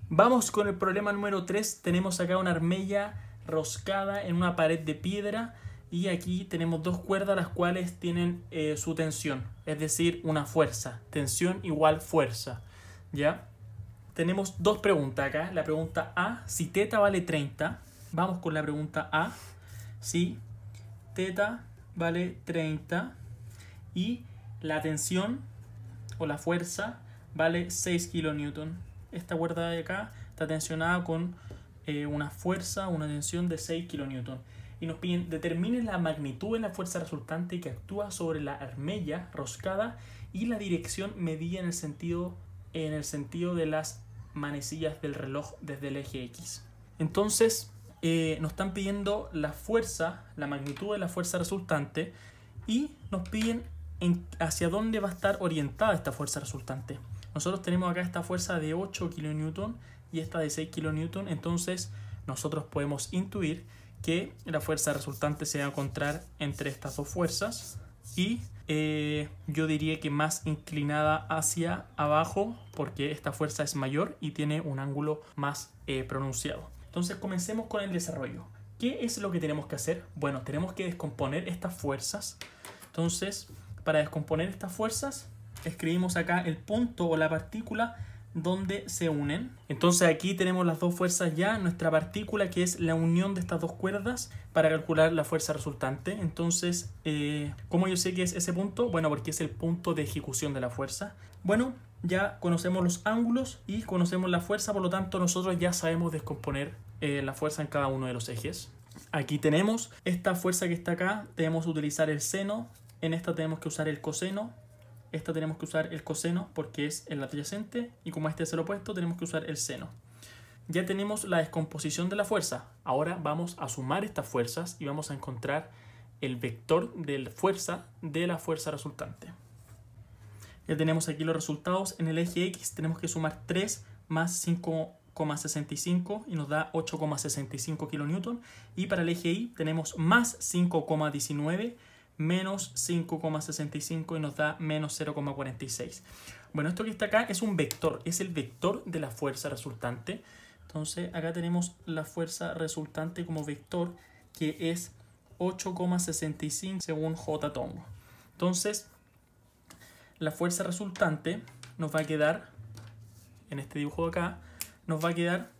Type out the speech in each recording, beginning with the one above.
Vamos con el problema número 3. Tenemos acá una armella roscada en una pared de piedra y aquí tenemos dos cuerdas las cuales tienen su tensión, es decir, una fuerza. Tensión igual fuerza, ¿ya? Tenemos dos preguntas acá. La pregunta A, si θ vale 30. Vamos con la pregunta A. Si θ vale 30 y la tensión o la fuerza vale 6 kilonewton. Esta cuerda de acá está tensionada con una fuerza, una tensión de 6 kilonewton. Y nos piden determine la magnitud de la fuerza resultante que actúa sobre la armella roscada y la dirección medida en el sentido de las manecillas del reloj desde el eje X. Entonces nos están pidiendo la fuerza, la magnitud de la fuerza resultante y nos piden hacia dónde va a estar orientada esta fuerza resultante. Nosotros tenemos acá esta fuerza de 8 kN y esta de 6 kN, entonces nosotros podemos intuir que la fuerza resultante se va a encontrar entre estas dos fuerzas y yo diría que más inclinada hacia abajo porque esta fuerza es mayor y tiene un ángulo más pronunciado. Entonces comencemos con el desarrollo. ¿Qué es lo que tenemos que hacer? Bueno, tenemos que descomponer estas fuerzas. Entonces, para descomponer estas fuerzas, escribimos acá el punto o la partícula donde se unen. Entonces aquí tenemos las dos fuerzas ya, nuestra partícula que es la unión de estas dos cuerdas para calcular la fuerza resultante. Entonces, ¿cómo yo sé que es ese punto? Bueno, porque es el punto de ejecución de la fuerza. Bueno, ya conocemos los ángulos y conocemos la fuerza, por lo tanto nosotros ya sabemos descomponer la fuerza en cada uno de los ejes. Aquí tenemos esta fuerza que está acá, debemos utilizar el seno, en esta tenemos que usar el coseno. Esta tenemos que usar el coseno porque es el adyacente y como este es el opuesto tenemos que usar el seno. Ya tenemos la descomposición de la fuerza. Ahora vamos a sumar estas fuerzas y vamos a encontrar el vector de la fuerza resultante. Ya tenemos aquí los resultados. En el eje X tenemos que sumar 3 más 5,65 y nos da 8,65 kN. Y para el eje Y tenemos más 5,19 menos 5,65 y nos da menos 0,46. Bueno, esto que está acá es un vector, es el vector de la fuerza resultante. Entonces acá tenemos la fuerza resultante como vector que es 8,65 según J. Tongo. Entonces la fuerza resultante nos va a quedar, en este dibujo de acá, nos va a quedar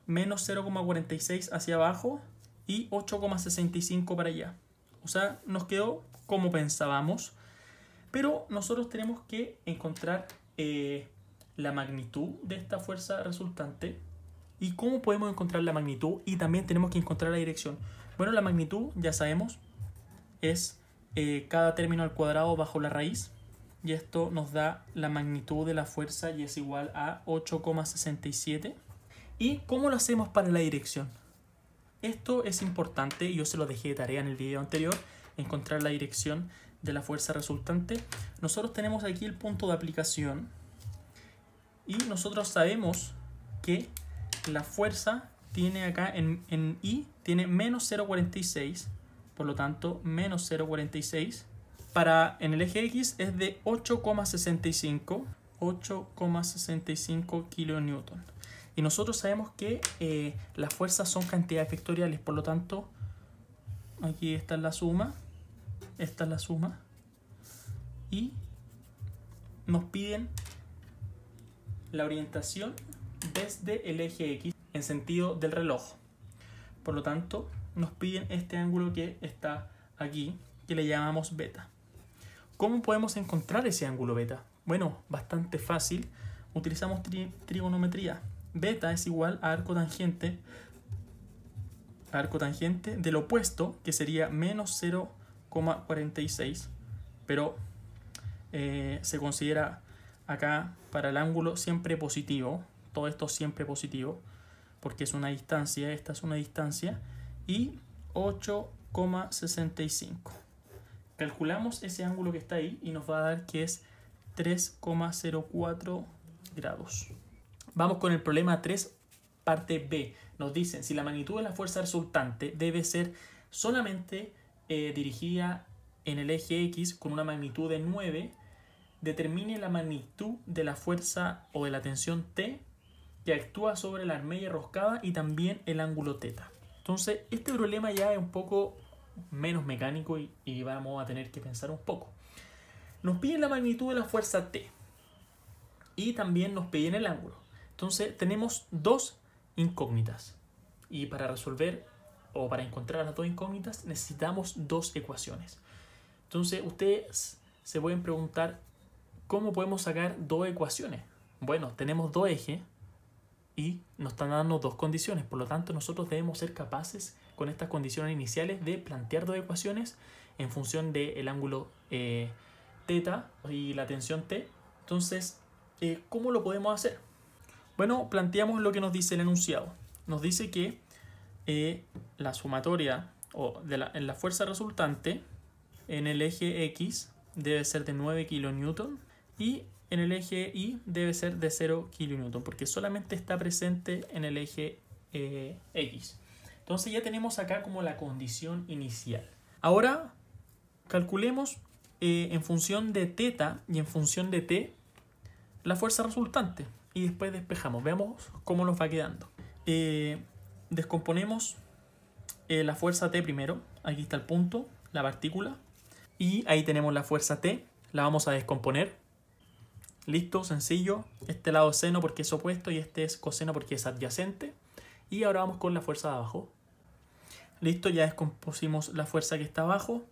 menos 0,46 hacia abajo y 8,65 para allá. O sea, nos quedó como pensábamos, pero nosotros tenemos que encontrar la magnitud de esta fuerza resultante. ¿Y cómo podemos encontrar la magnitud? Y también tenemos que encontrar la dirección. Bueno, la magnitud, ya sabemos, es cada término al cuadrado bajo la raíz. Y esto nos da la magnitud de la fuerza y es igual a 8,67. ¿Y cómo lo hacemos para la dirección? Esto es importante, yo se lo dejé de tarea en el video anterior, encontrar la dirección de la fuerza resultante. Nosotros tenemos aquí el punto de aplicación y nosotros sabemos que la fuerza tiene acá en I, tiene menos 0,46, por lo tanto menos 0,46. En el eje X es de 8,65 kilonewton. Y nosotros sabemos que las fuerzas son cantidades vectoriales, por lo tanto, aquí esta es la suma, y nos piden la orientación desde el eje X en sentido del reloj. Por lo tanto, nos piden este ángulo que está aquí, que le llamamos beta. ¿Cómo podemos encontrar ese ángulo beta? Bueno, bastante fácil, utilizamos trigonometría. Beta es igual a arco tangente del opuesto, que sería menos 0,46, pero se considera acá para el ángulo siempre positivo, todo esto siempre positivo, porque es una distancia, esta es una distancia, y 8,65. Calculamos ese ángulo que está ahí y nos va a dar que es 3,04 grados. Vamos con el problema 3, parte B. Nos dicen si la magnitud de la fuerza resultante debe ser solamente dirigida en el eje X con una magnitud de 9, determine la magnitud de la fuerza o de la tensión T que actúa sobre la armella roscada y también el ángulo θ. Entonces, este problema ya es un poco menos mecánico y vamos a tener que pensar un poco. Nos piden la magnitud de la fuerza T y también nos piden el ángulo. Entonces, tenemos dos incógnitas y para resolver o para encontrar las dos incógnitas necesitamos dos ecuaciones. Entonces, ustedes se pueden preguntar ¿cómo podemos sacar dos ecuaciones? Bueno, tenemos dos ejes y nos están dando dos condiciones, por lo tanto nosotros debemos ser capaces con estas condiciones iniciales de plantear dos ecuaciones en función del ángulo θ y la tensión T. Entonces, ¿cómo lo podemos hacer? Bueno, planteamos lo que nos dice el enunciado. Nos dice que la sumatoria en la fuerza resultante en el eje X debe ser de 9 kN y en el eje Y debe ser de 0 kN, porque solamente está presente en el eje X. Entonces ya tenemos acá como la condición inicial. Ahora calculemos en función de θ y en función de T la fuerza resultante y después despejamos. Veamos cómo nos va quedando. Descomponemos la fuerza T primero. Aquí está el punto, la partícula. Y ahí tenemos la fuerza T. La vamos a descomponer. Listo, sencillo. Este lado es seno porque es opuesto y este es coseno porque es adyacente. Y ahora vamos con la fuerza de abajo. Listo, ya descompusimos la fuerza que está abajo.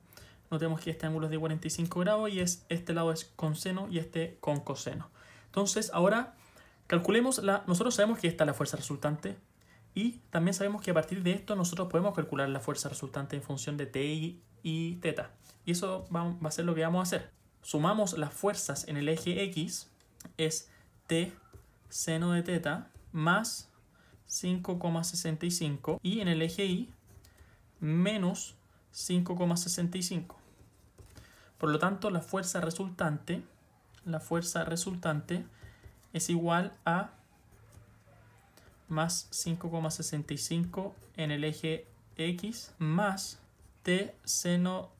Notemos que este ángulo es de 45 grados y este lado es con seno y este con coseno. Entonces, ahora calculemos nosotros sabemos que esta es la fuerza resultante y también sabemos que a partir de esto nosotros podemos calcular la fuerza resultante en función de T y θ. Y eso va a ser lo que vamos a hacer. Sumamos las fuerzas en el eje X, es T seno de θ más 5,65 y en el eje Y menos 5,65. Por lo tanto, la fuerza resultante es igual a más 5,65 en el eje X más T seno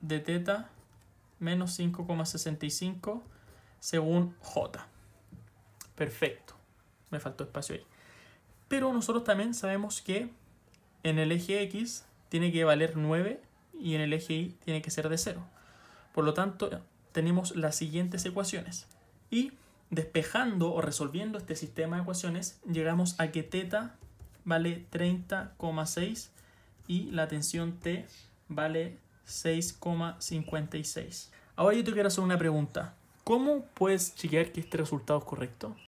de θ menos 5,65 según J. Perfecto. Me faltó espacio ahí. Pero nosotros también sabemos que en el eje X tiene que valer 9 y en el eje Y tiene que ser de 0. Por lo tanto, tenemos las siguientes ecuaciones. Y despejando o resolviendo este sistema de ecuaciones, llegamos a que θ vale 30,6 y la tensión T vale 6,56. Ahora yo te quiero hacer una pregunta. ¿Cómo puedes chequear que este resultado es correcto?